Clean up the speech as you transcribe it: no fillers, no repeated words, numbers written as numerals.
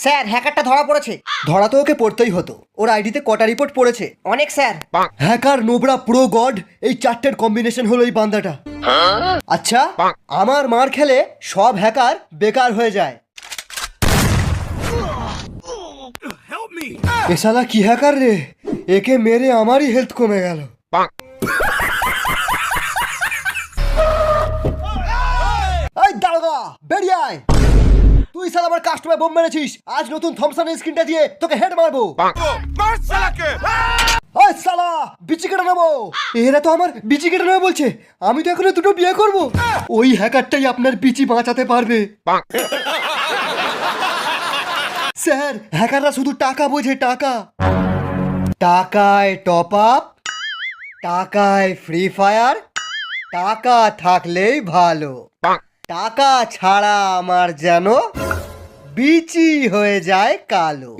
Sir হ্যাকারটা ধরা পড়েছে। ধরা তো ওকে পড়তেই হতো, ওর আইডিতে কটা রিপোর্ট পড়েছে? অনেক sir. Hacker, Nubra, pro, god, এই চারটের কম্বিনেশন হলো এই বান্দাটা। আচ্ছা, আমার মার খেলে সব হ্যাকার বেকার হয়ে যায়। এ শালা কি হ্যাকার রে, একে মেরে আমারই হেলথ কমে গেল। এই দারোগা, বেরিয়ে আয়। তুই শালা আমার কাস্টমার বোম মেরেছিস, আজ নতুন থমসনের স্ক্রিনটা দিয়ে তোকে হেড মারবো। ওই শালা, বিচি কেটে নেবো। এরা তো আমার বিচি কেটে নেবে বলছে, আমি তো এখনো দুটো বিয়ে করব। ওই হ্যাকারটাই আপনার বিচি বাঁচাতে পারবে। স্যার, হ্যাকাররা শুধু টাকা বোঝে, টাকা। টাকায় টপ আপ, টাকায় ফ্রি ফায়ার, টাকা থাকলেই ভালো। টাকা ছাড়া আমার যেন বিচি হয়ে যায় কালো।